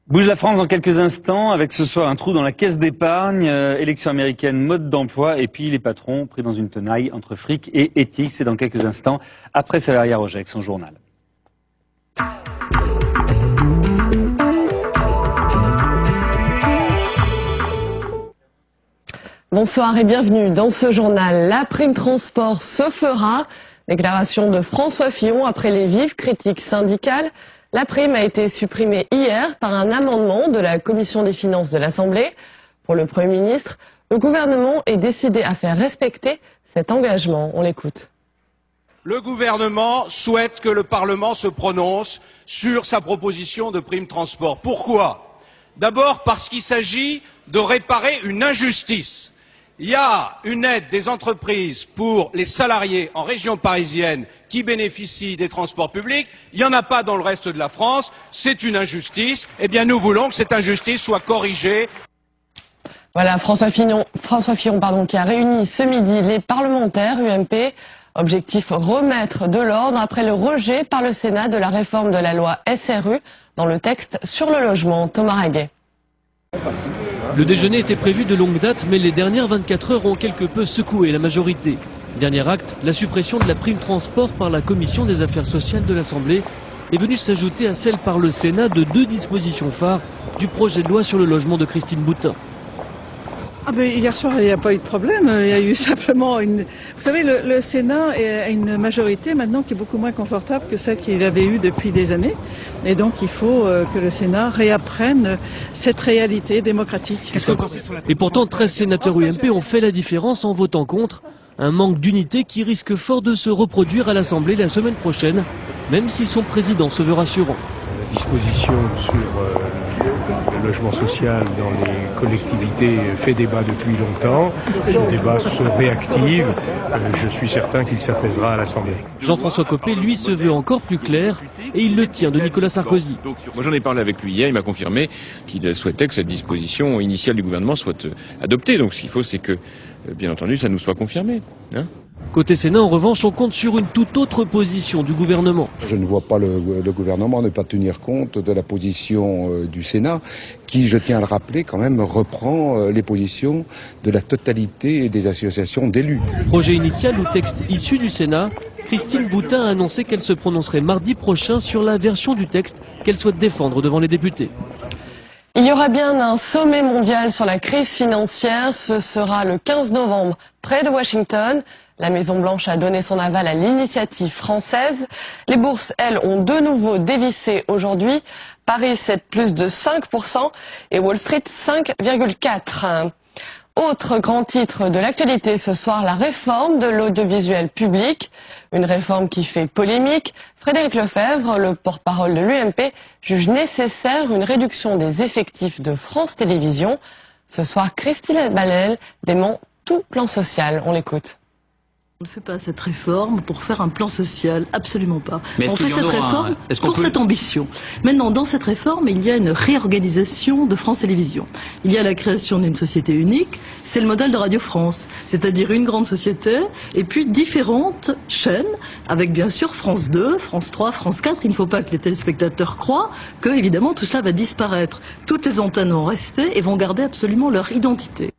Bouge la France dans quelques instants avec ce soir un trou dans la caisse d'épargne, élection américaine, mode d'emploi et puis les patrons pris dans une tenaille entre fric et éthique. C'est dans quelques instants après Saveria Roger avec son journal. Bonsoir et bienvenue dans ce journal. La prime transport se fera. Déclaration de François Fillon après les vives critiques syndicales. La prime a été supprimée hier par un amendement de la Commission des finances de l'Assemblée. Pour le Premier ministre, le gouvernement est décidé à faire respecter cet engagement. On l'écoute. Le gouvernement souhaite que le Parlement se prononce sur sa proposition de prime transport. Pourquoi? D'abord parce qu'il s'agit de réparer une injustice. Il y a une aide des entreprises pour les salariés en région parisienne qui bénéficient des transports publics. Il n'y en a pas dans le reste de la France. C'est une injustice. Eh bien, nous voulons que cette injustice soit corrigée. Voilà, François Fillon, qui a réuni ce midi les parlementaires UMP. Objectif remettre de l'ordre après le rejet par le Sénat de la réforme de la loi SRU dans le texte sur le logement. Thomas Raguet. Le déjeuner était prévu de longue date, mais les dernières 24 heures ont quelque peu secoué la majorité. Dernier acte, la suppression de la prime transport par la Commission des affaires sociales de l'Assemblée est venue s'ajouter à celle par le Sénat de deux dispositions phares du projet de loi sur le logement de Christine Boutin. Hier soir, il n'y a pas eu de problème. Il y a eu simplement une... Vous savez, le Sénat a une majorité maintenant qui est beaucoup moins confortable que celle qu'il avait eue depuis des années. Et donc, il faut que le Sénat réapprenne cette réalité démocratique. Et pourtant, 13 sénateurs UMP ont fait la différence en votant contre. Un manque d'unité qui risque fort de se reproduire à l'Assemblée la semaine prochaine, même si son président se veut rassurant. La disposition sur le logement social dans les collectivités fait débat depuis longtemps. Ce débat se réactive. Je suis certain qu'il s'apaisera à l'Assemblée. Jean-François Copé, lui, se veut encore plus clair et il le tient de Nicolas Sarkozy. Moi, j'en ai parlé avec lui hier. Il m'a confirmé qu'il souhaitait que cette disposition initiale du gouvernement soit adoptée. Donc, ce qu'il faut, c'est que, bien entendu, ça nous soit confirmé. Côté Sénat, en revanche, on compte sur une toute autre position du gouvernement. Je ne vois pas le gouvernement ne pas tenir compte de la position du Sénat, qui, je tiens à le rappeler, quand même reprend les positions de la totalité des associations d'élus. Projet initial ou texte issu du Sénat, Christine Boutin a annoncé qu'elle se prononcerait mardi prochain sur la version du texte qu'elle souhaite défendre devant les députés. Il y aura bien un sommet mondial sur la crise financière. Ce sera le 15 novembre près de Washington. La Maison-Blanche a donné son aval à l'initiative française. Les bourses, elles, ont de nouveau dévissé aujourd'hui. Paris cède plus de 5% et Wall Street 5,4%. Autre grand titre de l'actualité ce soir, la réforme de l'audiovisuel public. Une réforme qui fait polémique. Frédéric Lefebvre, le porte-parole de l'UMP, juge nécessaire une réduction des effectifs de France Télévisions. Ce soir, Christine Ballel dément tout plan social. On l'écoute. On ne fait pas cette réforme pour faire un plan social, absolument pas. Mais on fait cette réforme pour cette ambition. Maintenant, dans cette réforme, il y a une réorganisation de France Télévisions. Il y a la création d'une société unique, c'est le modèle de Radio France, c'est-à-dire une grande société, et puis différentes chaînes, avec bien sûr France 2, France 3, France 4. Il ne faut pas que les téléspectateurs croient que, évidemment, tout ça va disparaître. Toutes les antennes vont rester et vont garder absolument leur identité.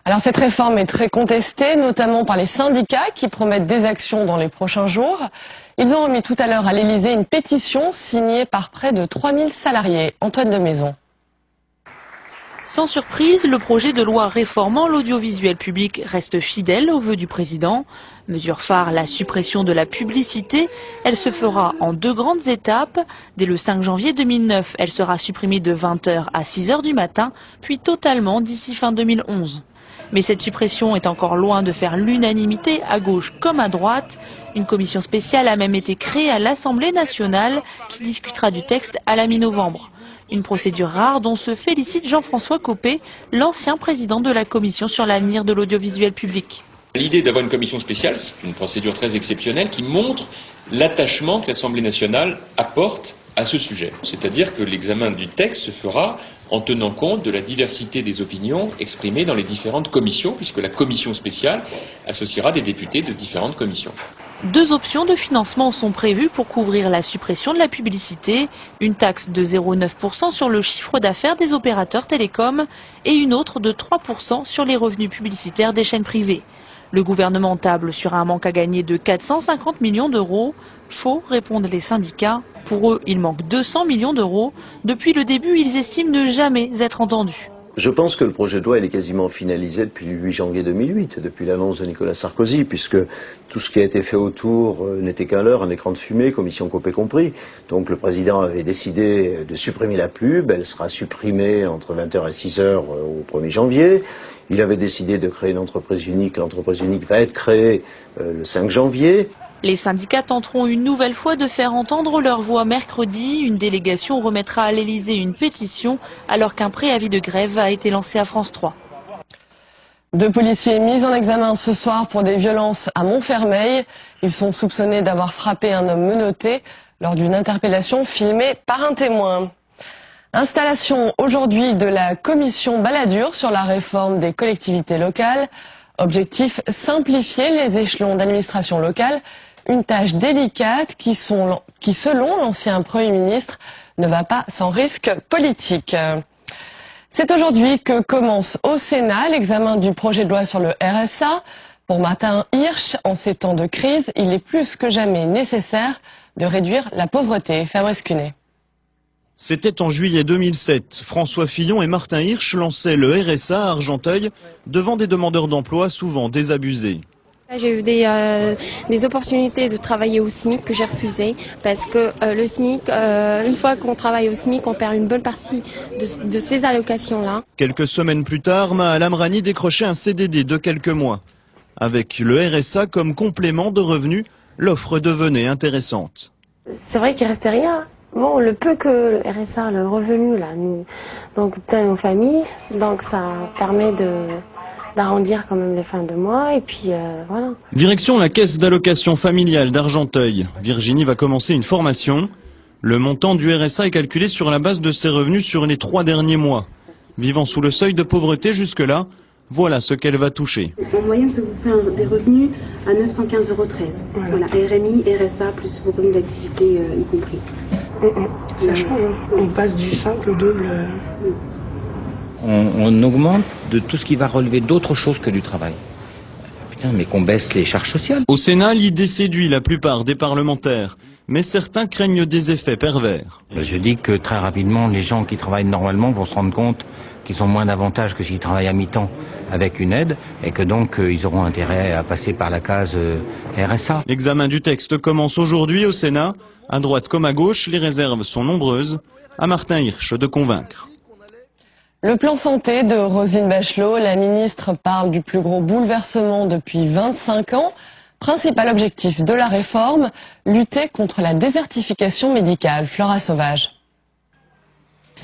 Alors cette réforme est très contestée, notamment par les syndicats qui promettent des actions dans les prochains jours. Ils ont remis tout à l'heure à l'Élysée une pétition signée par près de 3000 salariés. Antoine de Maison. Sans surprise, le projet de loi réformant l'audiovisuel public reste fidèle aux vœux du président. Mesure phare, la suppression de la publicité. Elle se fera en deux grandes étapes. Dès le 5 janvier 2009, elle sera supprimée de 20h à 6h du matin, puis totalement d'ici fin 2011. Mais cette suppression est encore loin de faire l'unanimité à gauche comme à droite. Une commission spéciale a même été créée à l'Assemblée nationale qui discutera du texte à la mi-novembre. Une procédure rare dont se félicite Jean-François Copé, l'ancien président de la commission sur l'avenir de l'audiovisuel public. L'idée d'avoir une commission spéciale, c'est une procédure très exceptionnelle qui montre l'attachement que l'Assemblée nationale apporte à ce sujet. C'est-à-dire que l'examen du texte se fera en tenant compte de la diversité des opinions exprimées dans les différentes commissions, puisque la commission spéciale associera des députés de différentes commissions. 2 options de financement sont prévues pour couvrir la suppression de la publicité, une taxe de 0,9% sur le chiffre d'affaires des opérateurs télécoms et une autre de 3% sur les revenus publicitaires des chaînes privées. Le gouvernement table sur un manque à gagner de 450 millions d'euros. Faux, répondent les syndicats. Pour eux, il manque 200 millions d'euros. Depuis le début, ils estiment ne jamais être entendus. Je pense que le projet de loi il est quasiment finalisé depuis le 8 janvier 2008, depuis l'annonce de Nicolas Sarkozy, puisque tout ce qui a été fait autour n'était qu'un leurre, un écran de fumée, commission Copé compris. Donc le président avait décidé de supprimer la pub, elle sera supprimée entre 20h et 6h au 1er janvier. Il avait décidé de créer une entreprise unique, l'entreprise unique va être créée le 5 janvier. Les syndicats tenteront une nouvelle fois de faire entendre leur voix mercredi. Une délégation remettra à l'Elysée une pétition alors qu'un préavis de grève a été lancé à France 3. 2 policiers mis en examen ce soir pour des violences à Montfermeil. Ils sont soupçonnés d'avoir frappé un homme menotté lors d'une interpellation filmée par un témoin. Installation aujourd'hui de la commission Balladur sur la réforme des collectivités locales. Objectif, simplifier les échelons d'administration locale. Une tâche délicate qui, selon l'ancien Premier ministre, ne va pas sans risque politique. C'est aujourd'hui que commence au Sénat l'examen du projet de loi sur le RSA. Pour Martin Hirsch, en ces temps de crise, il est plus que jamais nécessaire de réduire la pauvreté. Fabrice Cunet. C'était en juillet 2007. François Fillon et Martin Hirsch lançaient le RSA à Argenteuil devant des demandeurs d'emploi souvent désabusés. J'ai eu des opportunités de travailler au SMIC que j'ai refusé parce que le SMIC, une fois qu'on travaille au SMIC, on perd une bonne partie de ces allocations-là. Quelques semaines plus tard, Maal Amrani décrochait un CDD de quelques mois. Avec le RSA comme complément de revenus, l'offre devenait intéressante. C'est vrai qu'il restait rien. Bon, le peu que le RSA, le revenu, là, donc dans nos familles, donc ça permet d'arrondir quand même les fins de mois et puis voilà. Direction la caisse d'allocation familiale d'Argenteuil. Virginie va commencer une formation. Le montant du RSA est calculé sur la base de ses revenus sur les 3 derniers mois. Vivant sous le seuil de pauvreté jusque-là, voilà ce qu'elle va toucher. En moyenne, ça vous fait des revenus à 915,13 €. Voilà, RMI, RSA, plus vos revenus d'activité y compris. Ça change, on passe du simple au double. On augmente de tout ce qui va relever d'autres choses que du travail. Putain, mais qu'on baisse les charges sociales. Au Sénat, l'idée séduit la plupart des parlementaires, mais certains craignent des effets pervers. Je dis que très rapidement, les gens qui travaillent normalement vont se rendre compte qu'ils ont moins d'avantages que s'ils travaillent à mi-temps avec une aide, et que donc ils auront intérêt à passer par la case RSA. L'examen du texte commence aujourd'hui au Sénat. À droite comme à gauche, les réserves sont nombreuses. À Martin Hirsch de convaincre. Le plan santé de Roselyne Bachelot, la ministre parle du plus gros bouleversement depuis 25 ans. Principal objectif de la réforme, lutter contre la désertification médicale. Flora Sauvage.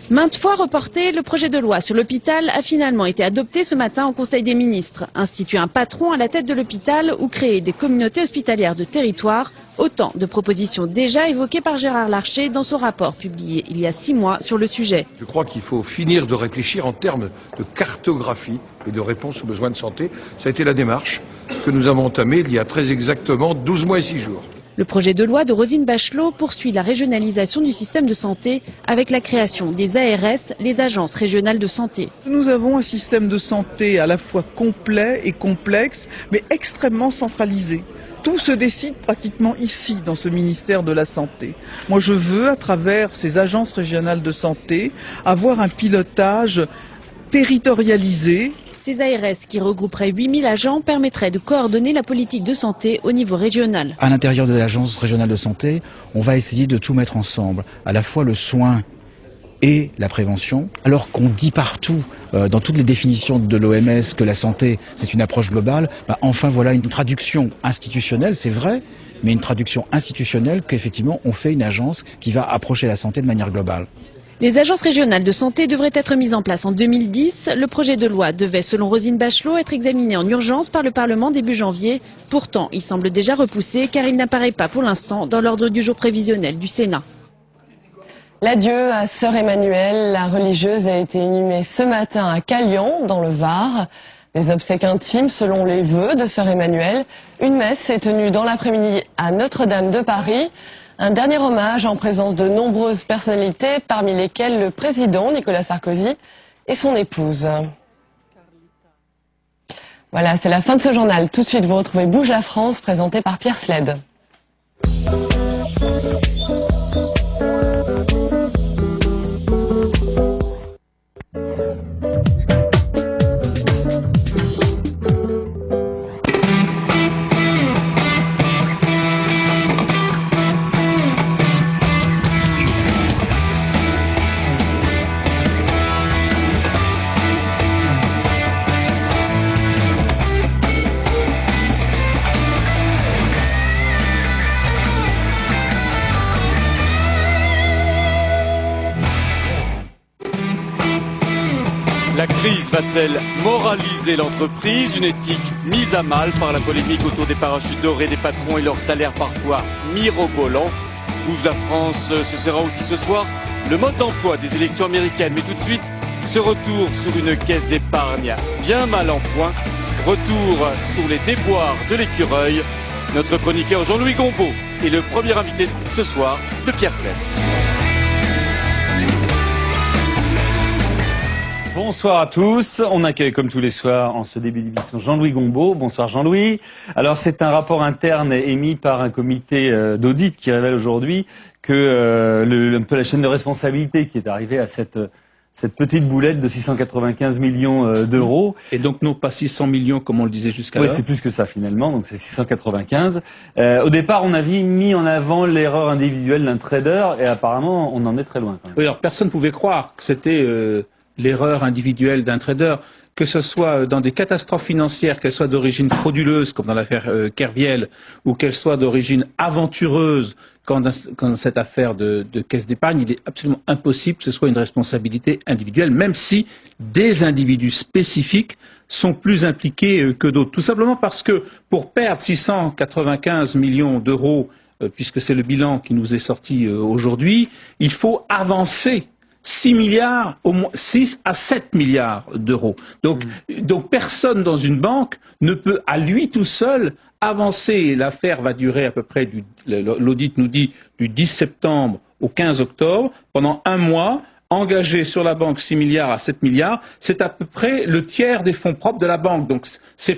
Maintes fois reporté, le projet de loi sur l'hôpital a finalement été adopté ce matin au Conseil des ministres. Instituer un patron à la tête de l'hôpital ou créer des communautés hospitalières de territoire. Autant de propositions déjà évoquées par Gérard Larcher dans son rapport publié il y a 6 mois sur le sujet. Je crois qu'il faut finir de réfléchir en termes de cartographie et de réponse aux besoins de santé. Ça a été la démarche que nous avons entamée il y a très exactement 12 mois et 6 jours. Le projet de loi de Roselyne Bachelot poursuit la régionalisation du système de santé avec la création des ARS, les agences régionales de santé. Nous avons un système de santé à la fois complet et complexe, mais extrêmement centralisé. Tout se décide pratiquement ici, dans ce ministère de la Santé. Moi, je veux, à travers ces agences régionales de santé, avoir un pilotage territorialisé. Ces ARS, qui regrouperaient 8000 agents, permettraient de coordonner la politique de santé au niveau régional. À l'intérieur de l'agence régionale de santé, on va essayer de tout mettre ensemble, à la fois le soin et la prévention, alors qu'on dit partout, dans toutes les définitions de l'OMS, que la santé, c'est une approche globale, enfin voilà une traduction institutionnelle, c'est vrai, mais une traduction institutionnelle qu'effectivement on fait une agence qui va approcher la santé de manière globale. Les agences régionales de santé devraient être mises en place en 2010. Le projet de loi devait, selon Roselyne Bachelot, être examiné en urgence par le Parlement début janvier. Pourtant, il semble déjà repoussé car il n'apparaît pas pour l'instant dans l'ordre du jour prévisionnel du Sénat. L'adieu à Sœur Emmanuelle, la religieuse a été inhumée ce matin à Calian, dans le Var. Des obsèques intimes selon les vœux de sœur Emmanuelle. Une messe est tenue dans l'après-midi à Notre-Dame de Paris. Un dernier hommage en présence de nombreuses personnalités, parmi lesquelles le président Nicolas Sarkozy et son épouse. Voilà, c'est la fin de ce journal. Tout de suite, vous retrouvez Bouge la France, présenté par Pierre Sled. La crise va-t-elle moraliser l'entreprise? Une éthique mise à mal par la polémique autour des parachutes dorés des patrons et leurs salaires parfois mirobolants. Bouge la France, ce sera aussi ce soir le mode d'emploi des élections américaines. Mais tout de suite, ce retour sur une caisse d'épargne bien mal en point. Retour sur les déboires de l'écureuil. Notre chroniqueur Jean-Louis Gombaud est le premier invité ce soir de Pierre Sled. Bonsoir à tous. On accueille comme tous les soirs en ce début d'émission Jean-Louis Gombaud. Bonsoir Jean-Louis. Alors c'est un rapport interne émis par un comité d'audit qui révèle aujourd'hui que un peu la chaîne de responsabilité qui est arrivée à cette petite boulette de 695 millions d'euros. Et donc non pas 600 millions comme on le disait jusqu'alors. Oui, c'est plus que ça finalement, donc c'est 695. Au départ, on avait mis en avant l'erreur individuelle d'un trader et apparemment on en est très loin. Quand même. Oui, alors personne ne pouvait croire que c'était l'erreur individuelle d'un trader, que ce soit dans des catastrophes financières, qu'elles soient d'origine frauduleuse, comme dans l'affaire Kerviel, ou qu'elles soient d'origine aventureuse, comme dans cette affaire de caisse d'épargne, il est absolument impossible que ce soit une responsabilité individuelle, même si des individus spécifiques sont plus impliqués que d'autres. Tout simplement parce que pour perdre 695 millions d'euros, puisque c'est le bilan qui nous est sorti aujourd'hui, il faut avancer 6 milliards, au moins 6 à 7 milliards d'euros. Donc personne dans une banque ne peut à lui tout seul avancer. L'affaire va durer à peu près, l'audit nous dit, du 10 septembre au 15 octobre, pendant un mois, engager sur la banque 6 milliards à 7 milliards, c'est à peu près le tiers des fonds propres de la banque. Donc c'était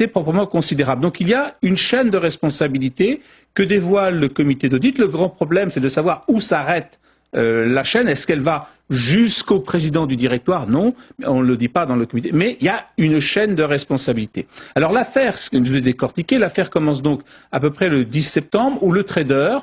proprement considérable. Donc il y a une chaîne de responsabilité que dévoile le comité d'audit. Le grand problème, c'est de savoir où s'arrête la chaîne. Est-ce qu'elle va jusqu'au président du directoire? Non, on ne le dit pas dans le comité. Mais il y a une chaîne de responsabilité. Alors l'affaire, ce que je vais décortiquer, l'affaire commence donc à peu près le 10 septembre, où le trader,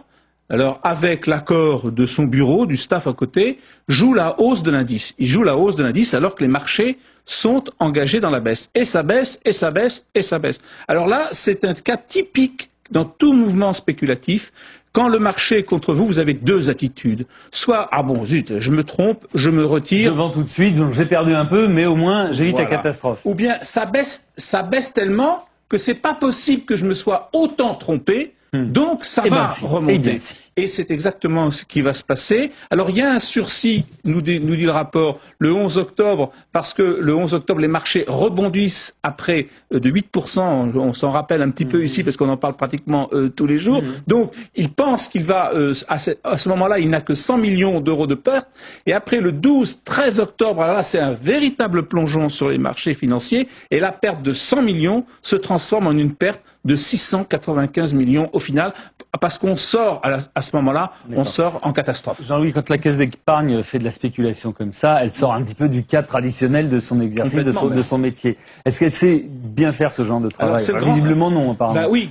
alors avec l'accord de son bureau, du staff à côté, joue la hausse de l'indice. Il joue la hausse de l'indice alors que les marchés sont engagés dans la baisse. Et ça baisse, et ça baisse, et ça baisse. Alors là, c'est un cas typique dans tout mouvement spéculatif. Quand le marché est contre vous, vous avez deux attitudes. Soit, ah bon, zut, je me trompe, je me retire. Je vends tout de suite, donc j'ai perdu un peu, mais au moins j'évite la catastrophe. Ou bien ça baisse tellement que c'est pas possible que je me sois autant trompé. Donc ça va remonter. Et c'est exactement ce qui va se passer. Alors il y a un sursis, nous dit le rapport, le 11 octobre, parce que le 11 octobre, les marchés rebondissent après de 8%. On s'en rappelle un petit peu ici parce qu'on en parle pratiquement tous les jours. Donc il pense qu'il va, à ce moment-là, il n'a que 100 millions d'euros de pertes. Et après le 12-13 octobre, alors là c'est un véritable plongeon sur les marchés financiers. Et la perte de 100 millions se transforme en une perte de 695 millions au final, parce qu'on sort à ce moment-là, on sort en catastrophe. Jean-Louis, quand la caisse d'épargne fait de la spéculation comme ça, elle sort un petit peu du cadre traditionnel de son exercice, de son métier. Est-ce qu'elle sait bien faire ce genre de travail? Visiblement non, apparemment. Bah oui,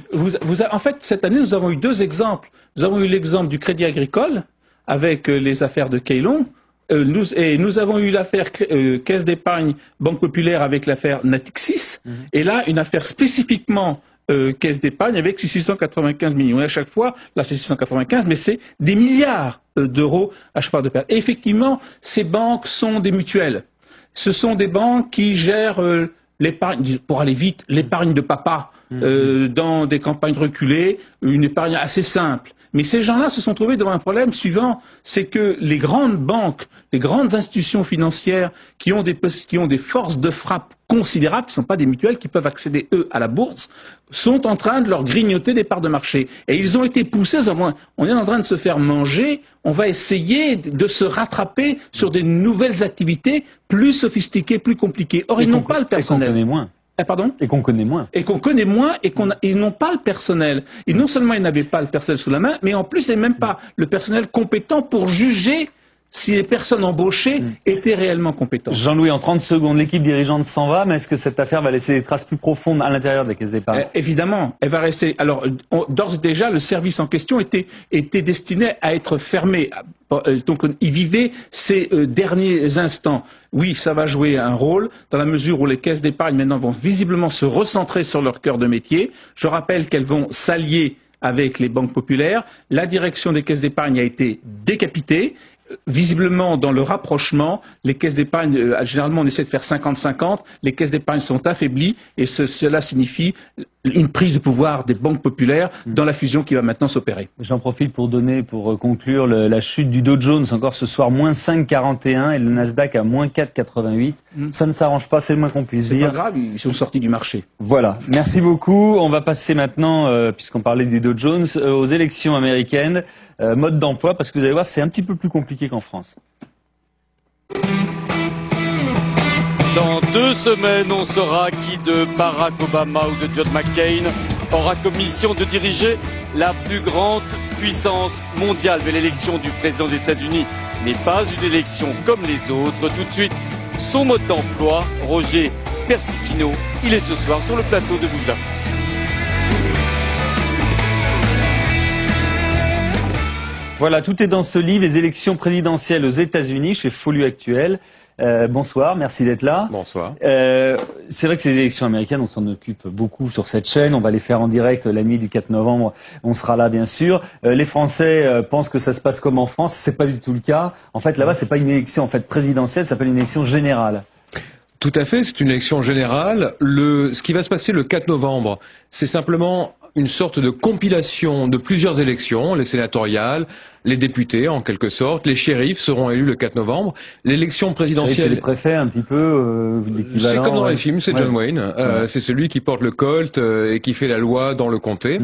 en fait, cette année, nous avons eu deux exemples. Nous avons eu l'exemple du Crédit Agricole, avec les affaires de Keylon, et nous avons eu l'affaire Caisse d'épargne Banque Populaire avec l'affaire Natixis, et là, une affaire spécifiquement caisse d'épargne avec 695 millions. Et à chaque fois, là c'est 695, mais c'est des milliards d'euros à chaque fois de perte. Et effectivement, ces banques sont des mutuelles. Ce sont des banques qui gèrent l'épargne, pour aller vite, l'épargne de papa dans des campagnes reculées, une épargne assez simple. Mais ces gens-là se sont trouvés devant un problème suivant, c'est que les grandes banques, les grandes institutions financières qui ont des forces de frappe considérables, qui ne sont pas des mutuelles qui peuvent accéder, eux, à la bourse, sont en train de leur grignoter des parts de marché. Et ils ont été poussés, on est en train de se faire manger, on va essayer de se rattraper sur des nouvelles activités plus sophistiquées, plus compliquées. Or, ils n'ont pas le personnel. Et qu'on connaît moins. Pardon ? Et qu'on connaît moins. Et qu'on connaît moins et ils n'ont pas le personnel. Et non seulement ils n'avaient pas le personnel sous la main, mais en plus ils n'avaient même pas le personnel compétent pour juger si les personnes embauchées étaient réellement compétentes. Jean-Louis, en 30 secondes, l'équipe dirigeante s'en va, mais est-ce que cette affaire va laisser des traces plus profondes à l'intérieur des caisses d'épargne ? Évidemment, elle va rester. Alors, d'ores et déjà, le service en question était destiné à être fermé. Donc, il vivait ces derniers instants. Oui, ça va jouer un rôle, dans la mesure où les caisses d'épargne, maintenant, vont visiblement se recentrer sur leur cœur de métier. Je rappelle qu'elles vont s'allier avec les banques populaires. La direction des caisses d'épargne a été décapitée. Visiblement, dans le rapprochement, les caisses d'épargne, généralement on essaie de faire 50-50, les caisses d'épargne sont affaiblies et cela signifie une prise de pouvoir des banques populaires dans la fusion qui va maintenant s'opérer. J'en profite pour conclure la chute du Dow Jones, encore ce soir, moins 5,41 et le Nasdaq à moins 4,88. Ça ne s'arrange pas, c'est le moins qu'on puisse dire. C'est pas grave, ils sont sortis du marché. Voilà, merci beaucoup. On va passer maintenant, puisqu'on parlait du Dow Jones, aux élections américaines, mode d'emploi, parce que vous allez voir, c'est un petit peu plus compliqué qu'en France. Dans 2 semaines, on saura qui de Barack Obama ou de John McCain aura comme mission de diriger la plus grande puissance mondiale. Mais l'élection du président des États-Unis n'est pas une élection comme les autres. Tout de suite, son mode d'emploi, Roger Persichino, il est ce soir sur le plateau de Bouge la France. Voilà, tout est dans ce livre, les élections présidentielles aux États-Unis, chez Folio Actuel. Bonsoir, merci d'être là. Bonsoir. C'est vrai que ces élections américaines, on s'en occupe beaucoup sur cette chaîne. On va les faire en direct la nuit du 4 novembre. On sera là, bien sûr. Les Français pensent que ça se passe comme en France. C'est pas du tout le cas. En fait, là-bas, c'est pas une élection présidentielle, ça s'appelle une élection générale. Tout à fait, c'est une élection générale. Ce qui va se passer le 4 novembre, c'est simplement une sorte de compilation de plusieurs élections, les sénatoriales, les députés en quelque sorte, les shérifs seront élus le 4 novembre. L'élection présidentielle... C'est les préfets un petit peu c'est comme dans les films, c'est John Wayne, c'est celui qui porte le Colt et qui fait la loi dans le comté.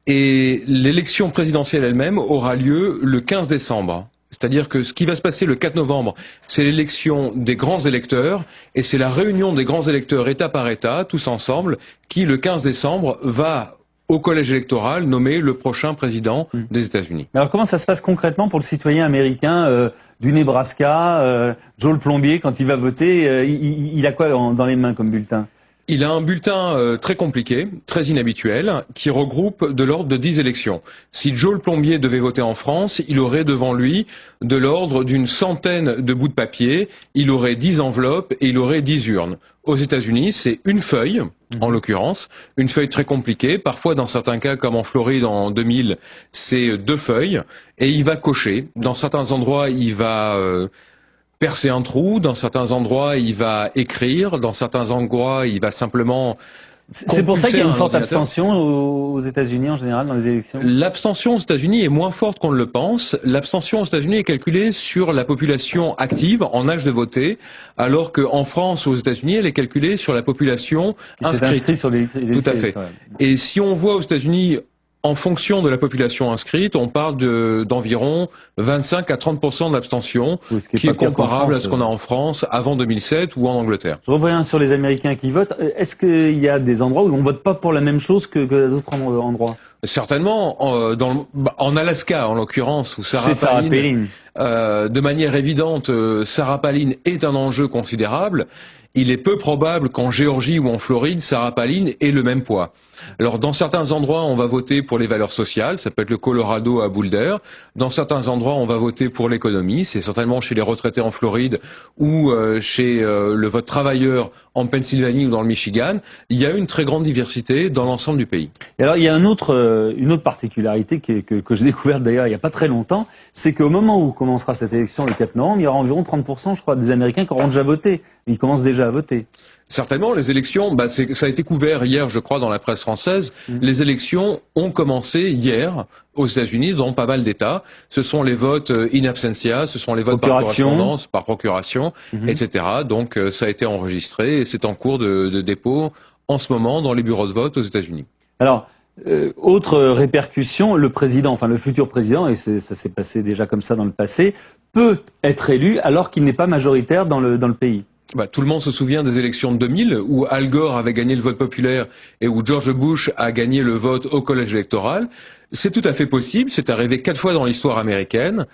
Et l'élection présidentielle elle-même aura lieu le 15 décembre. C'est-à-dire que ce qui va se passer le 4 novembre, c'est l'élection des grands électeurs, et c'est la réunion des grands électeurs État par État, tous ensemble, qui le 15 décembre va au collège électoral nommer le prochain président des États-Unis. Alors comment ça se passe concrètement pour le citoyen américain du Nebraska, Joe le plombier, quand il va voter, il a quoi dans les mains comme bulletin ? Il a un bulletin très compliqué, très inhabituel, qui regroupe de l'ordre de 10 élections. Si Joe le plombier devait voter en France, il aurait devant lui de l'ordre d'une centaine de bouts de papier, il aurait 10 enveloppes et il aurait 10 urnes. Aux États-Unis, c'est une feuille, en l'occurrence, une feuille très compliquée. Parfois, dans certains cas, comme en Floride en 2000, c'est 2 feuilles, et il va cocher. Dans certains endroits, il va... percer un trou, dans certains endroits il va écrire, dans certains endroits il va simplement... C'est pour ça qu'il y a une forte abstention aux États-Unis en général dans les élections. L'abstention aux États-Unis est moins forte qu'on ne le pense. L'abstention aux États-Unis est calculée sur la population active en âge de voter, alors qu'en France ou aux États-Unis elle est calculée sur la population inscrite. Sur les Tout à fait. Et si on voit aux États-Unis... En fonction de la population inscrite, on parle d'environ 25 à 30% de l'abstention, qui est comparable à ce qu'on a en France avant 2007 ou en Angleterre. Je reviens sur les Américains qui votent. Est-ce qu'il y a des endroits où on vote pas pour la même chose que d'autres endroits ? Certainement, en Alaska en l'occurrence, où Sarah Palin, de manière évidente, Sarah Palin est un enjeu considérable. Il est peu probable qu'en Géorgie ou en Floride, Sarah Palin ait le même poids. Alors, dans certains endroits, on va voter pour les valeurs sociales, ça peut être le Colorado à Boulder. Dans certains endroits, on va voter pour l'économie, c'est certainement chez les retraités en Floride ou chez le vote travailleur en Pennsylvanie ou dans le Michigan. Il y a une très grande diversité dans l'ensemble du pays. Et alors, il y a une autre particularité que j'ai découverte d'ailleurs il n'y a pas très longtemps, c'est qu'au moment où commencera cette élection le 4 novembre, il y aura environ 30%, je crois, des Américains qui auront déjà voté. Ils commencent déjà déjà à voter. Certainement, les élections, ça a été couvert hier, je crois, dans la presse française. Les élections ont commencé hier aux États-Unis, dans pas mal d'États. Ce sont les votes in absentia, ce sont les votes par correspondance, par procuration, etc. Donc ça a été enregistré et c'est en cours de dépôt en ce moment dans les bureaux de vote aux États-Unis. Alors, autre répercussion, le président, enfin le futur président, et ça s'est passé déjà comme ça dans le passé, peut être élu alors qu'il n'est pas majoritaire dans le pays. Tout le monde se souvient des élections de 2000 où Al Gore avait gagné le vote populaire et où George Bush a gagné le vote au collège électoral. C'est tout à fait possible, c'est arrivé 4 fois dans l'histoire américaine.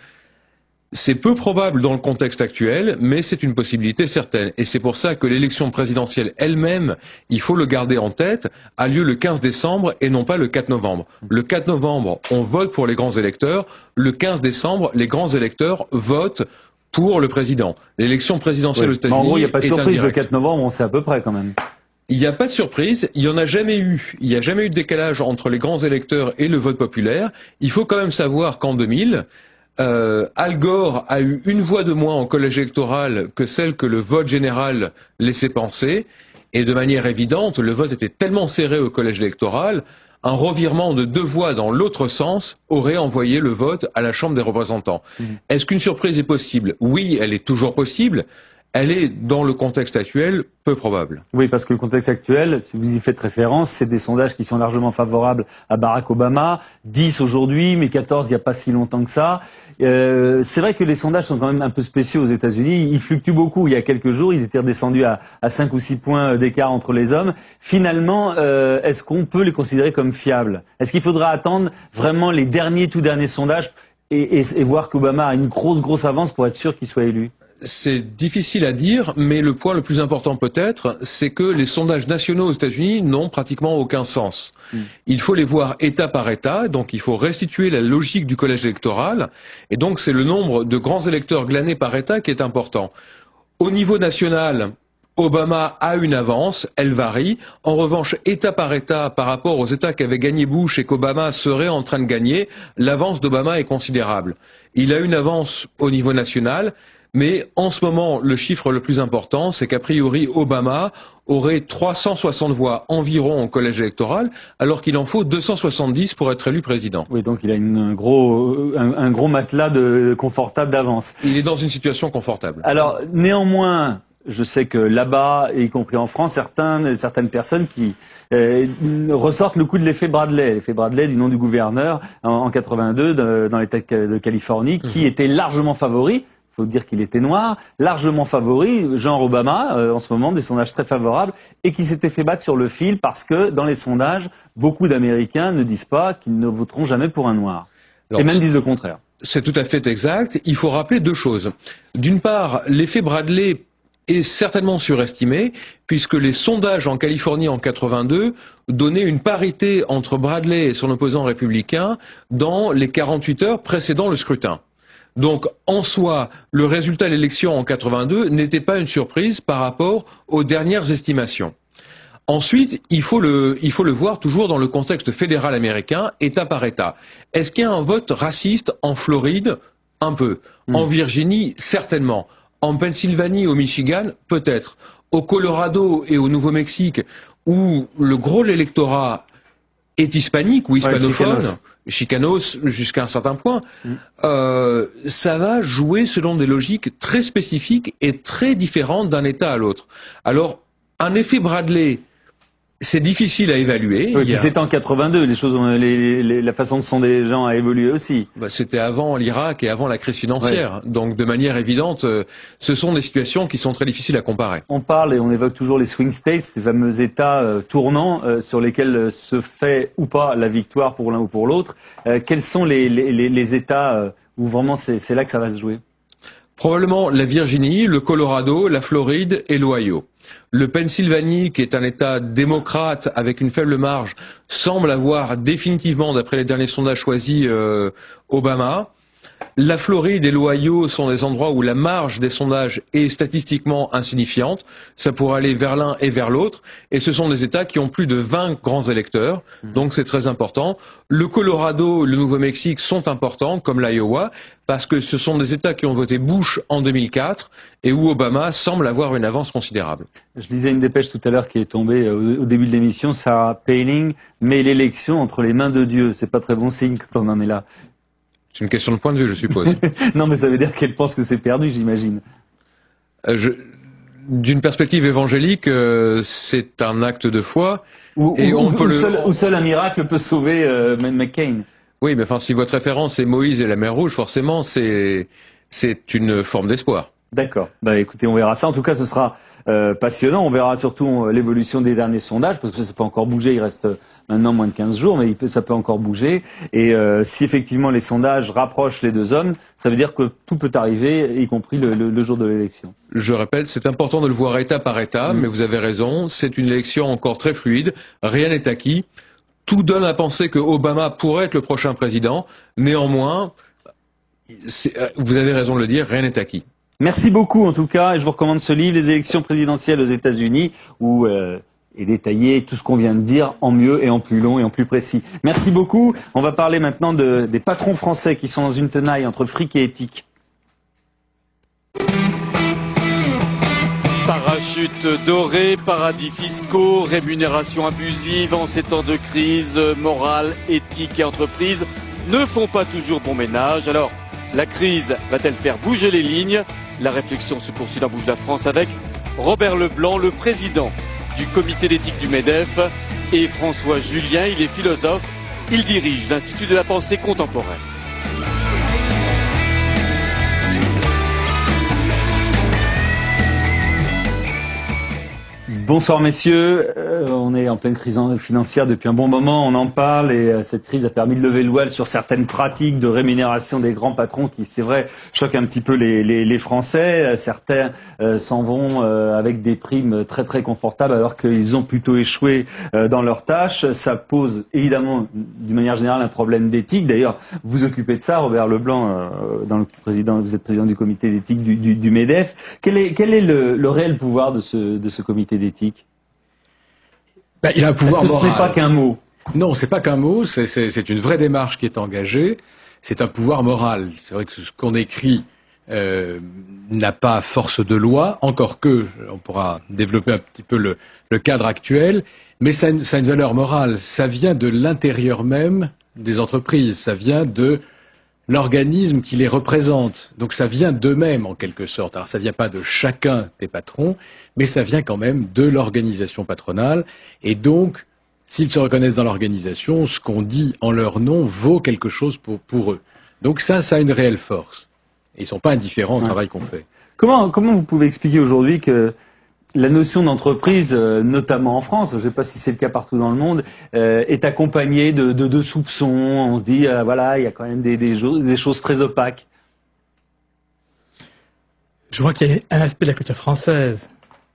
C'est peu probable dans le contexte actuel, mais c'est une possibilité certaine. Et c'est pour ça que l'élection présidentielle elle-même, il faut le garder en tête, a lieu le 15 décembre et non pas le 4 novembre. Le 4 novembre, on vote pour les grands électeurs. Le 15 décembre, les grands électeurs votent pour le président. L'élection présidentielle aux États-Unis. En gros, il n'y a pas de surprise le 4 novembre, on sait à peu près quand même. Il n'y a pas de surprise, il n'y en a jamais eu. Il n'y a jamais eu de décalage entre les grands électeurs et le vote populaire. Il faut quand même savoir qu'en 2000, Al Gore a eu une voix de moins au collège électoral que celle que le vote général laissait penser. Et de manière évidente, le vote était tellement serré au collège électoral, un revirement de 2 voix dans l'autre sens aurait envoyé le vote à la Chambre des représentants. Est-ce qu'une surprise est possible? Oui, elle est toujours possible. Elle est, dans le contexte actuel, peu probable. Oui, parce que le contexte actuel, si vous y faites référence, c'est des sondages qui sont largement favorables à Barack Obama, 10 aujourd'hui, mais 14 il n'y a pas si longtemps que ça. C'est vrai que les sondages sont quand même un peu spéciaux aux États-Unis. Ils fluctuent beaucoup. Il y a quelques jours, ils étaient redescendus à 5 ou 6 points d'écart entre les hommes. Finalement, est-ce qu'on peut les considérer comme fiables? Est-ce qu'il faudra attendre vraiment les tout derniers sondages et voir qu'Obama a une grosse avance pour être sûr qu'il soit élu? C'est difficile à dire, mais le point le plus important peut-être, c'est que les sondages nationaux aux États-Unis n'ont pratiquement aucun sens. Il faut les voir État par État, donc il faut restituer la logique du collège électoral, et donc c'est le nombre de grands électeurs glanés par État qui est important. Au niveau national, Obama a une avance, elle varie. En revanche, État par État, par rapport aux États qu'avait gagné Bush et qu'Obama serait en train de gagner, l'avance d'Obama est considérable. Il a une avance au niveau national, mais en ce moment, le chiffre le plus important, c'est qu'a priori, Obama aurait 360 voix environ au collège électoral, alors qu'il en faut 270 pour être élu président. Oui, donc il a un gros matelas confortable d'avance. Il est dans une situation confortable. Alors, néanmoins, je sais que là-bas, y compris en France, certaines personnes qui ressortent le coup de l'effet Bradley. L'effet Bradley du nom du gouverneur en 82 dans l'État de Californie, qui était largement favori. Il faut dire qu'il était noir, largement favori, genre Obama, en ce moment, des sondages très favorables, et qui s'était fait battre sur le fil parce que, dans les sondages, beaucoup d'Américains ne disent pas qu'ils ne voteront jamais pour un noir. Alors, et même disent le contraire. C'est tout à fait exact. Il faut rappeler 2 choses. D'une part, l'effet Bradley est certainement surestimé, puisque les sondages en Californie en 82 donnaient une parité entre Bradley et son opposant républicain dans les 48 heures précédant le scrutin. Donc, en soi, le résultat de l'élection en 82 n'était pas une surprise par rapport aux dernières estimations. Ensuite, il faut le voir toujours dans le contexte fédéral américain, État par État. Est-ce qu'il y a un vote raciste en Floride? Un peu. En Virginie? Certainement. En Pennsylvanie, au Michigan? Peut-être. Au Colorado et au Nouveau-Mexique, où le gros de l'électorat est hispanique ou hispanophone, chicanos jusqu'à un certain point, ça va jouer selon des logiques très spécifiques et très différentes d'un État à l'autre. Alors, un effet Bradley, c'est difficile à évaluer. Oui, c'était en 82, la façon de sonder les gens a évolué aussi. C'était avant l'Irak et avant la crise financière. Ouais. Donc, de manière évidente, ce sont des situations qui sont très difficiles à comparer. On parle et on évoque toujours les swing states, les fameux États tournants sur lesquels se fait ou pas la victoire pour l'un ou pour l'autre. Quels sont les États où vraiment c'est là que ça va se jouer? Probablement la Virginie, le Colorado, la Floride et l'Ohio. Le Pennsylvanie, qui est un État démocrate avec une faible marge, semble avoir définitivement, d'après les derniers sondages choisis, Obama. La Floride et l'Ohio sont des endroits où la marge des sondages est statistiquement insignifiante. Ça pourrait aller vers l'un et vers l'autre. Et ce sont des États qui ont plus de 20 grands électeurs. Donc c'est très important. Le Colorado, le Nouveau-Mexique sont importants, comme l'Iowa, parce que ce sont des États qui ont voté Bush en 2004 et où Obama semble avoir une avance considérable. Je lisais une dépêche tout à l'heure qui est tombée au début de l'émission. Sarah Palin met l'élection entre les mains de Dieu. C'est pas très bon signe quand on en est là. C'est une question de point de vue, je suppose. Non, mais ça veut dire qu'elle pense que c'est perdu, j'imagine. D'une perspective évangélique, c'est un acte de foi. Où seul un miracle peut sauver McCain. Oui, mais enfin, si votre référence est Moïse et la mer Rouge, forcément, c'est une forme d'espoir. D'accord. Bah, écoutez, on verra ça. En tout cas, ce sera passionnant. On verra surtout l'évolution des derniers sondages, parce que ça peut encore bouger. Il reste maintenant moins de 15 jours, mais ça peut encore bouger. Et si effectivement les sondages rapprochent les deux hommes, ça veut dire que tout peut arriver, y compris le jour de l'élection. Je répète, c'est important de le voir État par État, mais vous avez raison. C'est une élection encore très fluide. Rien n'est acquis. Tout donne à penser que Obama pourrait être le prochain président. Néanmoins, vous avez raison de le dire, rien n'est acquis. Merci beaucoup en tout cas, et je vous recommande ce livre, Les élections présidentielles aux États-Unis, où est détaillé tout ce qu'on vient de dire en mieux et en plus long et en plus précis. Merci beaucoup. On va parler maintenant des patrons français qui sont dans une tenaille entre fric et éthique. Parachutes dorés, paradis fiscaux, rémunération abusive en ces temps de crise, morale, éthique et entreprise ne font pas toujours bon ménage. Alors, la crise va-t-elle faire bouger les lignes? La réflexion se poursuit dans Bouge la France avec Robert Leblanc, le président du comité d'éthique du MEDEF, et François Julien, il est philosophe, il dirige l'Institut de la pensée contemporaine. Bonsoir messieurs, on est en pleine crise financière depuis un bon moment, on en parle et cette crise a permis de lever le voile sur certaines pratiques de rémunération des grands patrons qui, c'est vrai, choquent un petit peu les Français. Certains s'en vont avec des primes très très confortables alors qu'ils ont plutôt échoué dans leurs tâches. Ça pose évidemment d'une manière générale un problème d'éthique. D'ailleurs, vous occupez de ça, Robert Leblanc, vous êtes président du comité d'éthique du MEDEF. Quel est le réel pouvoir de ce comité d'éthique? Il a un pouvoir moral. Ce n'est pas qu'un mot? Non, c'est pas qu'un mot, c'est une vraie démarche qui est engagée. C'est un pouvoir moral. C'est vrai que ce qu'on écrit n'a pas force de loi, encore que, on pourra développer un petit peu le cadre actuel, mais ça a une valeur morale. Ça vient de l'intérieur même des entreprises, ça vient de l'organisme qui les représente. Donc ça vient d'eux-mêmes en quelque sorte. Alors ça vient pas de chacun des patrons, mais ça vient quand même de l'organisation patronale. Et donc, s'ils se reconnaissent dans l'organisation, ce qu'on dit en leur nom vaut quelque chose pour eux. Donc ça a une réelle force. Et ils sont pas indifférents au travail qu'on fait. Comment vous pouvez expliquer aujourd'hui que la notion d'entreprise, notamment en France, je ne sais pas si c'est le cas partout dans le monde, est accompagnée de soupçons. On se dit, voilà, il y a quand même des choses très opaques. Je vois qu'il y a un aspect de la culture française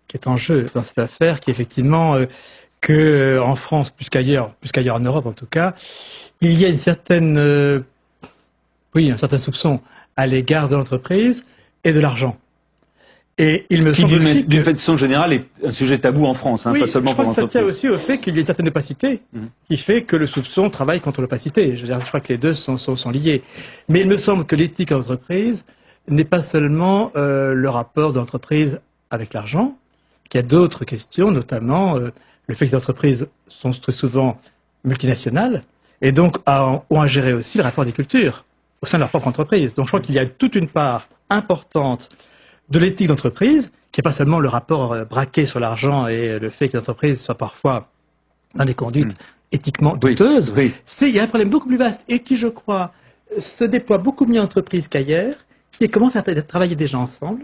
qui est en jeu dans cette affaire, qui est effectivement que en France, plus qu'ailleurs en Europe en tout cas, il y a un certain soupçon à l'égard de l'entreprise et de l'argent. Et il me semble aussi d'une façon générale, est un sujet tabou en France, oui, pas seulement pour l'entreprise. Je crois que ça tient aussi au fait qu'il y a une certaine opacité qui fait que le soupçon travaille contre l'opacité. Je crois que les deux sont liés. Mais il me semble que l'éthique en entreprise n'est pas seulement le rapport de l'entreprise avec l'argent, qu'il y a d'autres questions, notamment le fait que les entreprises sont très souvent multinationales et donc ont à gérer aussi le rapport des cultures au sein de leur propre entreprise. Donc je crois qu'il y a toute une part importante de l'éthique d'entreprise, qui n'est pas seulement le rapport braqué sur l'argent et le fait que l'entreprise soit parfois dans des conduites éthiquement douteuses. Oui. Il y a un problème beaucoup plus vaste et qui, je crois, se déploie beaucoup mieux en entreprise qu'ailleurs, qui est comment faire travailler des gens ensemble,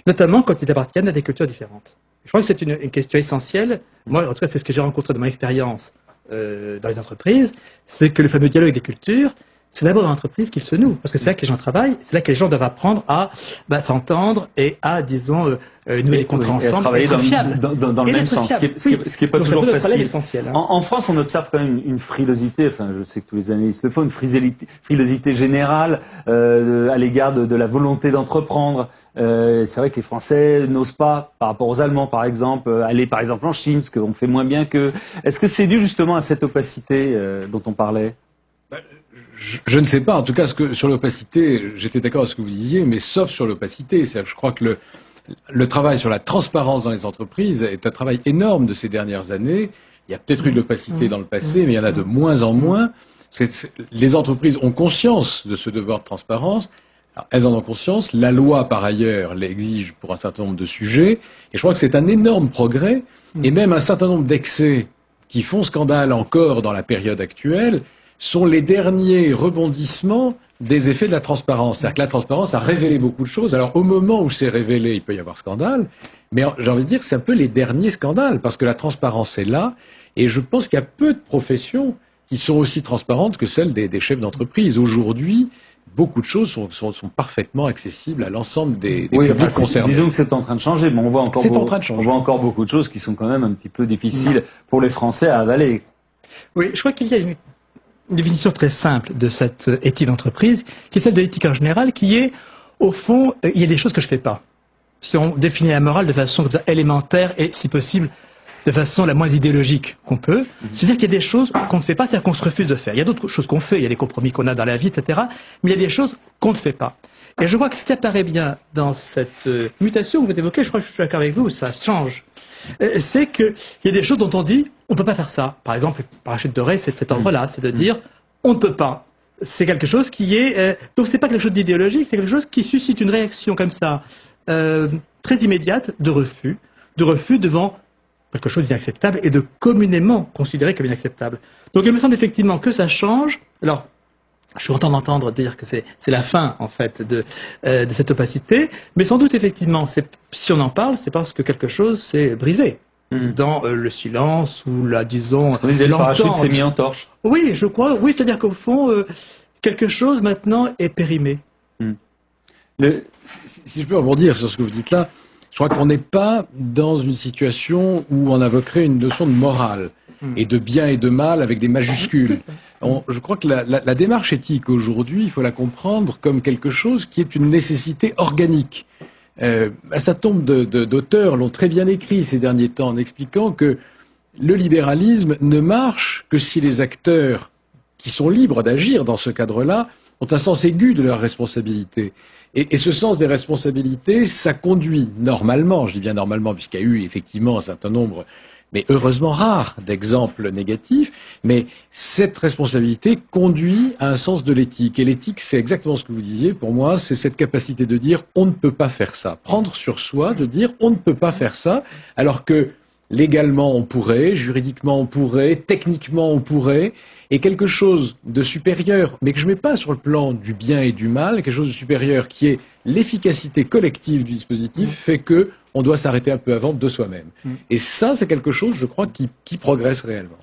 notamment quand ils appartiennent à des cultures différentes. Je crois que c'est une question essentielle. Moi, en tout cas, c'est ce que j'ai rencontré de mon expérience dans les entreprises, c'est que le fameux dialogue des cultures, c'est d'abord dans l'entreprise qu'il se noue, parce que c'est là que les gens travaillent, c'est là que les gens doivent apprendre à s'entendre et à, disons, nouer les contrats ensemble, travailler être fiables. dans le même sens, ce qui est pas toujours facile. En France, on observe quand même une frilosité, enfin je sais que tous les analystes le font, une frilosité générale à l'égard de la volonté d'entreprendre. C'est vrai que les Français n'osent pas, par rapport aux Allemands par exemple, aller par exemple en Chine, ce qu'on fait moins bien qu'eux. Est-ce que c'est dû justement à cette opacité dont on parlait? Je ne sais pas. En tout cas, sur l'opacité, j'étais d'accord avec ce que vous disiez, mais sauf sur l'opacité. Je crois que le travail sur la transparence dans les entreprises est un travail énorme de ces dernières années. Il y a peut-être eu de l'opacité dans le passé, mais il y en a de moins en moins. Les entreprises ont conscience de ce devoir de transparence. Alors, elles en ont conscience. La loi, par ailleurs, l'exige pour un certain nombre de sujets. Et je crois que c'est un énorme progrès. Et même un certain nombre d'excès qui font scandale encore dans la période actuelle sont les derniers rebondissements des effets de la transparence. C'est-à-dire que la transparence a révélé beaucoup de choses. Alors, au moment où c'est révélé, il peut y avoir scandale, mais j'ai envie de dire que c'est un peu les derniers scandales, parce que la transparence est là, et je pense qu'il y a peu de professions qui sont aussi transparentes que celles des chefs d'entreprise. Aujourd'hui, beaucoup de choses sont parfaitement accessibles à l'ensemble des publics concernés. Disons que c'est en train de changer, mais on voit encore beaucoup de choses qui sont quand même un petit peu difficiles pour les Français à avaler. Oui, je crois qu'il y a une définition très simple de cette éthique d'entreprise, qui est celle de l'éthique en général, qui est, au fond, il y a des choses que je fais pas. Si on définit la morale de façon comme ça, élémentaire et, si possible, de façon la moins idéologique qu'on peut, c'est-à-dire qu'il y a des choses qu'on ne fait pas, c'est-à-dire qu'on se refuse de faire. Il y a d'autres choses qu'on fait, il y a des compromis qu'on a dans la vie, etc. Mais il y a des choses qu'on ne fait pas. Et je crois que ce qui apparaît bien dans cette mutation que vous évoquez, je crois que je suis d'accord avec vous, ça change. C'est qu'il y a des choses dont on dit on ne peut pas faire ça. Par exemple, le parachute doré, c'est de cet ordre-là, c'est de dire on ne peut pas. C'est quelque chose qui est donc c'est pas quelque chose d'idéologique, c'est quelque chose qui suscite une réaction comme ça très immédiate de refus devant quelque chose d'inacceptable et de communément considéré comme inacceptable. Donc il me semble effectivement que ça change. Alors je suis content d'entendre dire que c'est la fin en fait de cette opacité, mais sans doute effectivement, si on en parle, c'est parce que quelque chose s'est brisé dans le silence ou la disons. Le parachute s'est mis en torche. Oui, je crois. Oui, c'est-à-dire qu'au fond, quelque chose maintenant est périmé. Si je peux rebondir sur ce que vous dites là, je crois qu'on n'est pas dans une situation où on invoquerait une notion de morale et de bien et de mal avec des majuscules. Je crois que la démarche éthique aujourd'hui, il faut la comprendre comme quelque chose qui est une nécessité organique. Un certain nombre d'auteurs l'ont très bien écrit ces derniers temps en expliquant que le libéralisme ne marche que si les acteurs qui sont libres d'agir dans ce cadre-là ont un sens aigu de leurs responsabilités. Et ce sens des responsabilités, ça conduit normalement, je dis bien normalement puisqu'il y a eu effectivement un certain nombre, mais heureusement rare, d'exemples négatifs, mais cette responsabilité conduit à un sens de l'éthique. Et l'éthique, c'est exactement ce que vous disiez, pour moi, c'est cette capacité de dire on ne peut pas faire ça. Prendre sur soi, de dire on ne peut pas faire ça, alors que légalement on pourrait, juridiquement on pourrait, techniquement on pourrait, et quelque chose de supérieur, mais que je ne mets pas sur le plan du bien et du mal, quelque chose de supérieur qui est l'efficacité collective du dispositif, fait que on doit s'arrêter un peu avant de soi-même. Et ça, c'est quelque chose, je crois, qui progresse réellement.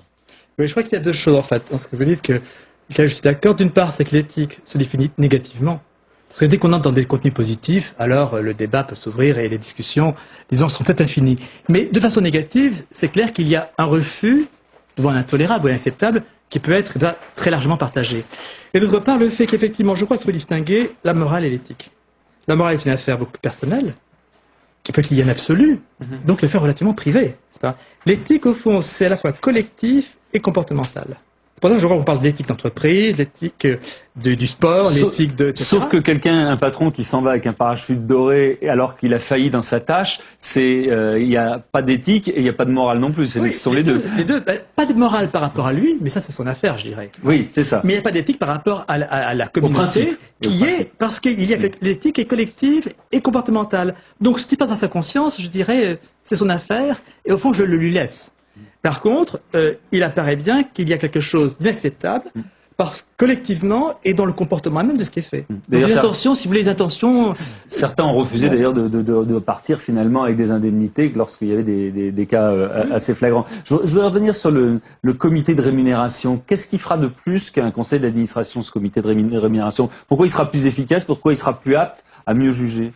Mais je crois qu'il y a deux choses, en fait, dans ce que vous dites, que là, je suis d'accord. D'une part, c'est que l'éthique se définit négativement. Parce que dès qu'on entre dans des contenus positifs, alors le débat peut s'ouvrir et les discussions, disons, sont peut-être infinies. Mais de façon négative, c'est clair qu'il y a un refus devant l'intolérable ou l'inacceptable qui peut être très largement partagé. Et d'autre part, le fait qu'effectivement, je crois qu'il faut distinguer la morale et l'éthique. La morale est une affaire beaucoup plus personnelle, qui peut être liée à l'absolu, donc le fait relativement privé. L'éthique, au fond, c'est à la fois collectif et comportemental. C'est pour ça que je crois qu'on parle de l'éthique d'entreprise, l'éthique du sport, l'éthique de... etc. Sauf que un patron qui s'en va avec un parachute doré alors qu'il a failli dans sa tâche, il n'y a pas d'éthique et il n'y a pas de morale non plus. Ce sont les deux. Les deux, pas de morale par rapport à lui, mais ça c'est son affaire, je dirais. Oui, c'est ça. Mais il n'y a pas d'éthique par rapport à la communauté, parce qu'il y a l'éthique est collective et comportementale. Donc ce qui passe dans sa conscience, je dirais, c'est son affaire, et au fond je le lui laisse. Par contre, il apparaît bien qu'il y a quelque chose d'inacceptable parce collectivement et dans le comportement même de ce qui est fait. Donc, les intentions, si vous voulez, les intentions... Certains ont refusé d'ailleurs de partir finalement avec des indemnités lorsqu'il y avait des cas assez flagrants. Je voudrais revenir sur le comité de rémunération. Qu'est-ce qui fera de plus qu'un conseil d'administration, ce comité de rémunération? Pourquoi il sera plus efficace? Pourquoi il sera plus apte à mieux juger?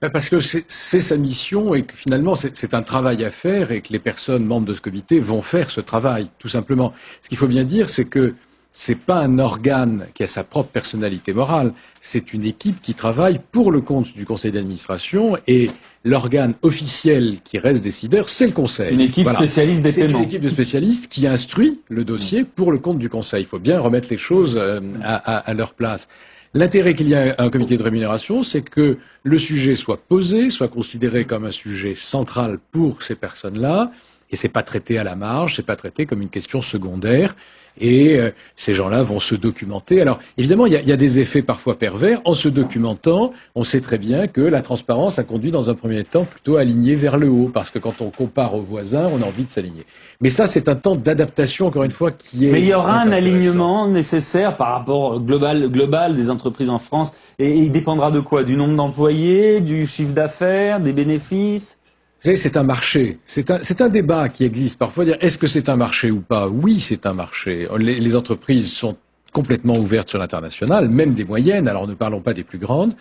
Parce que c'est sa mission et que finalement c'est un travail à faire et que les personnes membres de ce comité vont faire ce travail, tout simplement. Ce qu'il faut bien dire, c'est que c'est pas un organe qui a sa propre personnalité morale, c'est une équipe qui travaille pour le compte du conseil d'administration et l'organe officiel qui reste décideur, c'est le conseil. Une équipe spécialiste des paiements. C'est une équipe de spécialistes qui instruit le dossier pour le compte du conseil. Il faut bien remettre les choses à leur place. L'intérêt qu'il y a à un comité de rémunération, c'est que le sujet soit posé, soit considéré comme un sujet central pour ces personnes-là, et c'est pas traité à la marge, c'est pas traité comme une question secondaire, et ces gens-là vont se documenter. Alors, évidemment, il y a des effets parfois pervers. En se documentant, on sait très bien que la transparence a conduit dans un premier temps plutôt à aligner vers le haut, parce que quand on compare aux voisins, on a envie de s'aligner. Mais ça, c'est un temps d'adaptation, encore une fois, qui est... Mais il y aura un alignement nécessaire par rapport global des entreprises en France, et il dépendra de quoi? Du nombre d'employés, du chiffre d'affaires, des bénéfices? Vous savez, c'est un marché. C'est un débat qui existe parfois. Dire est-ce que c'est un marché ou pas? Oui, c'est un marché. Les entreprises sont complètement ouvertes sur l'international, même des moyennes. Alors ne parlons pas des plus grandes.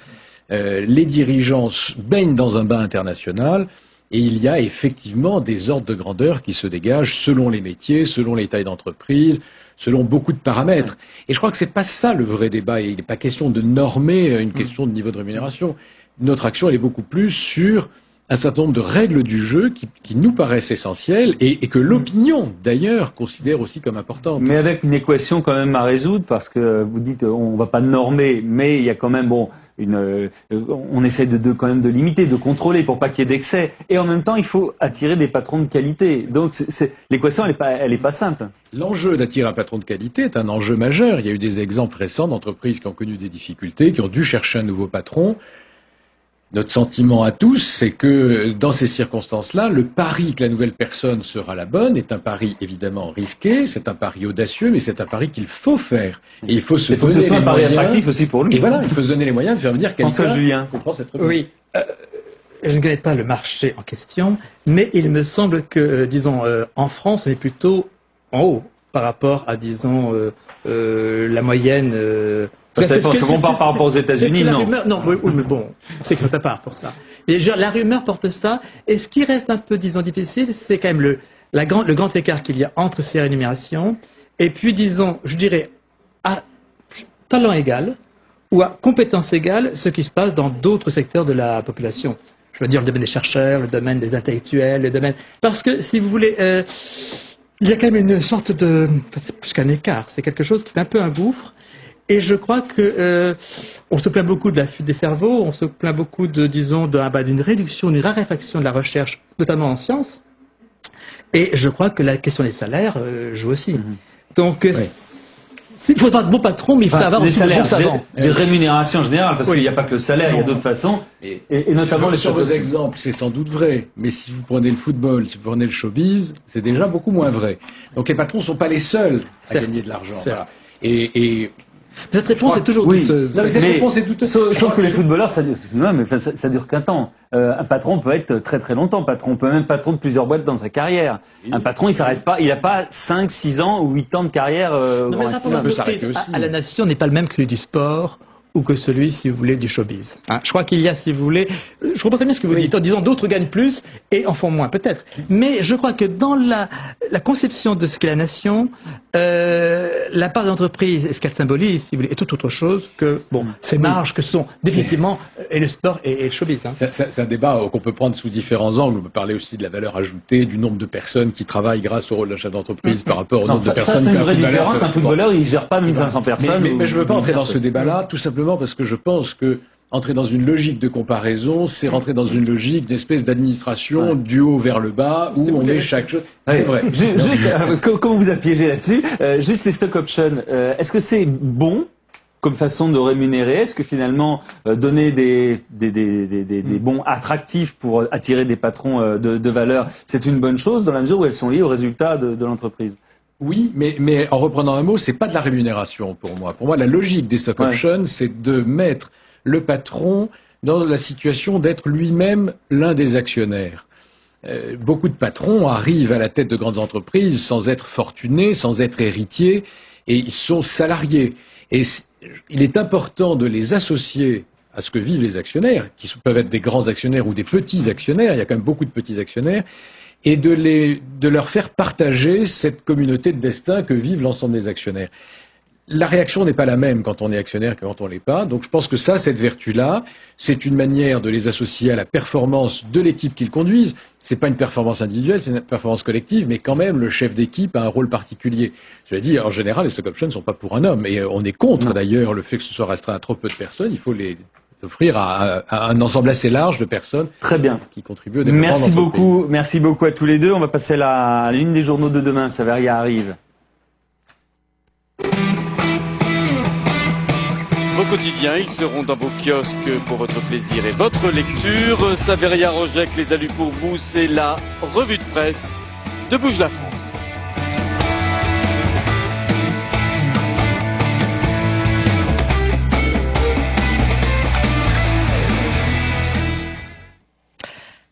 Les dirigeants baignent dans un bain international. Et il y a effectivement des ordres de grandeur qui se dégagent selon les métiers, selon les tailles d'entreprise, selon beaucoup de paramètres. Et je crois que c'est pas ça le vrai débat. Il n'est pas question de normer une question de niveau de rémunération. Notre action, elle est beaucoup plus sur un certain nombre de règles du jeu qui nous paraissent essentielles et que l'opinion, d'ailleurs, considère aussi comme importantes. Mais avec une équation quand même à résoudre, parce que vous dites on va pas normer, mais il y a quand même on essaie quand même de limiter, de contrôler pour pas qu'il y ait d'excès. Et en même temps, il faut attirer des patrons de qualité. Donc l'équation, elle est pas simple. L'enjeu d'attirer un patron de qualité est un enjeu majeur. Il y a eu des exemples récents d'entreprises qui ont connu des difficultés, qui ont dû chercher un nouveau patron. Notre sentiment à tous, c'est que dans ces circonstances-là, le pari que la nouvelle personne sera la bonne est un pari évidemment risqué, c'est un pari audacieux, mais c'est un pari qu'il faut faire. Et il faut se donner que ce soit un pari attractif aussi pour lui. Et voilà, il faut se donner les moyens de faire venir quelqu'un qui comprend cette réponse. Oui. Je ne connais pas le marché en question, mais il me semble que, disons, en France, on est plutôt en haut par rapport à, disons, la moyenne. Ça dépend, si on compare par rapport aux États-Unis, non. Non, oui, mais bon, c'est que c'est à part pour ça. Et la rumeur porte ça. Et ce qui reste un peu, disons, difficile, c'est quand même le grand écart qu'il y a entre ces rémunérations. Et puis, disons, je dirais, à talent égal ou à compétence égale, ce qui se passe dans d'autres secteurs de la population. Je veux dire le domaine des chercheurs, le domaine des intellectuels, le domaine... Parce que, si vous voulez, il y a quand même une sorte de... Enfin, c'est plus qu'un écart, c'est quelque chose qui est un peu un gouffre. Et je crois que on se plaint beaucoup de la fuite des cerveaux, on se plaint beaucoup d'une réduction, d'une raréfaction de la recherche, notamment en sciences. Et je crois que la question des salaires joue aussi. Donc, il faudra de bons patrons, mais il faut avoir aussi des bons savants. Des rémunérations en général, parce qu'il n'y a pas que le salaire, il y a d'autres façons. Et notamment sur vos exemples, c'est sans doute vrai. Mais si vous prenez le football, si vous prenez le showbiz, c'est déjà beaucoup moins vrai. Donc les patrons ne sont pas les seuls à gagner de l'argent. Voilà. Et cette réponse est toujours douteuse. Sauf que les footballeurs, ça dure qu'un temps. Un patron peut être très très longtemps patron. On peut même être patron de plusieurs boîtes dans sa carrière. Oui. Un patron, il s'arrête pas. Il n'a pas 5, 6 ans ou 8 ans de carrière. Non, mais le rapport à la nation n'est pas le même que celui du sport ou que celui, si vous voulez, du showbiz. Je crois qu'il y a, si vous voulez, je comprends très bien ce que vous dites, en disant d'autres gagnent plus et en font moins, peut-être. Mais je crois que dans la conception de ce qu'est la nation, la part de l'entreprise et ce qu'elle symbolise, si vous voulez, est tout autre chose que, ces marges que sont définitivement et le sport et le showbiz. C'est un débat qu'on peut prendre sous différents angles. On peut parler aussi de la valeur ajoutée, du nombre de personnes qui travaillent grâce au rôle d'un chef d'entreprise par rapport au nombre de personnes. C'est une vraie différence. Un footballeur, il gère pas 1500 personnes. Mais je veux pas entrer dans ce débat-là, tout simplement parce que je pense que entrer dans une logique de comparaison, c'est rentrer dans une logique d'espèce d'administration du haut vers le bas où on est chaque chose. C'est vrai. Comment vous a piégé là-dessus, juste les stock options, est-ce que c'est bon comme façon de rémunérer? Est-ce que finalement donner des bons attractifs pour attirer des patrons de valeur, c'est une bonne chose dans la mesure où elles sont liées aux résultats de l'entreprise? Oui, mais en reprenant un mot, c'est pas de la rémunération pour moi. Pour moi, la logique des stock options, c'est de mettre le patron dans la situation d'être lui-même l'un des actionnaires. Beaucoup de patrons arrivent à la tête de grandes entreprises sans être fortunés, sans être héritiers, et ils sont salariés. Et il est important de les associer à ce que vivent les actionnaires, qui peuvent être des grands actionnaires ou des petits actionnaires, il y a quand même beaucoup de petits actionnaires, et de leur faire partager cette communauté de destin que vivent l'ensemble des actionnaires. La réaction n'est pas la même quand on est actionnaire que quand on l'est pas. Donc je pense que cette vertu-là, c'est une manière de les associer à la performance de l'équipe qu'ils conduisent. C'est pas une performance individuelle, c'est une performance collective, mais quand même le chef d'équipe a un rôle particulier. Je l'ai dit, en général, les stock options ne sont pas pour un homme, et on est contre d'ailleurs le fait que ce soit restreint à trop peu de personnes. Il faut les offrir à un ensemble assez large de personnes. Très bien. Qui contribuent au développement de l'entreprise. Merci beaucoup à tous les deux. On va passer à l'une des journaux de demain. Saveria arrive. Vos quotidiens, ils seront dans vos kiosques pour votre plaisir et votre lecture. Saveria Rojek les a lus pour vous. C'est la revue de presse de Bouge la France.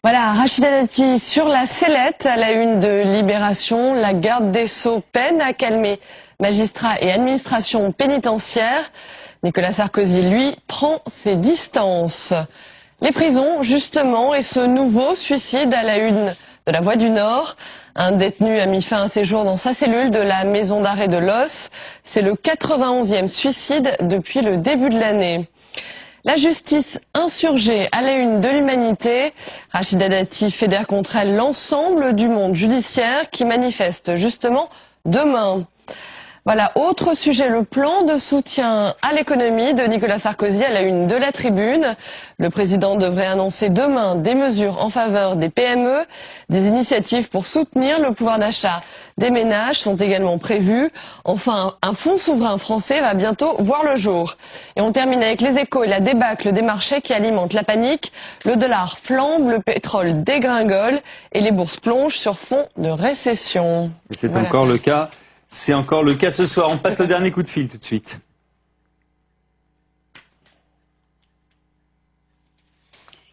Voilà, Rachida Dati sur la sellette à la une de Libération. La garde des Sceaux peine à calmer magistrats et administration pénitentiaire. Nicolas Sarkozy, lui, prend ses distances. Les prisons, justement, et ce nouveau suicide à la une de la Voix du Nord. Un détenu a mis fin à un séjour dans sa cellule de la maison d'arrêt de Los. C'est le 91e suicide depuis le début de l'année. La justice insurgée à la une de l'Humanité. Rachida Dati fédère contre elle l'ensemble du monde judiciaire qui manifeste justement demain. Voilà, autre sujet, le plan de soutien à l'économie de Nicolas Sarkozy à la une de la Tribune. Le président devrait annoncer demain des mesures en faveur des PME. Des initiatives pour soutenir le pouvoir d'achat des ménages sont également prévues. Enfin, un fonds souverain français va bientôt voir le jour. Et on termine avec les échos et la débâcle des marchés qui alimentent la panique. Le dollar flambe, le pétrole dégringole et les bourses plongent sur fond de récession. Et c'est encore le cas. C'est encore le cas ce soir. On passe le dernier coup de fil tout de suite.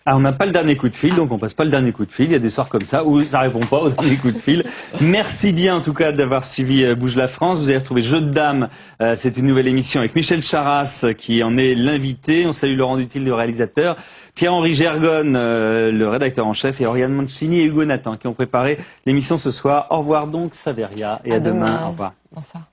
Ah, on n'a pas le dernier coup de fil, donc on passe pas le dernier coup de fil. Il y a des soirs comme ça où ça répond pas au dernier coup de fil. Merci bien en tout cas d'avoir suivi Bouge la France. Vous avez retrouvé Jeu de dames. C'est une nouvelle émission avec Michel Charras qui en est l'invité. On salue Laurent Dutil, le réalisateur. Pierre-Henri Gergonne, le rédacteur en chef, et Oriane Mancini et Hugo Nathan qui ont préparé l'émission ce soir. Au revoir donc Saveria et à demain. Au revoir. Bonsoir.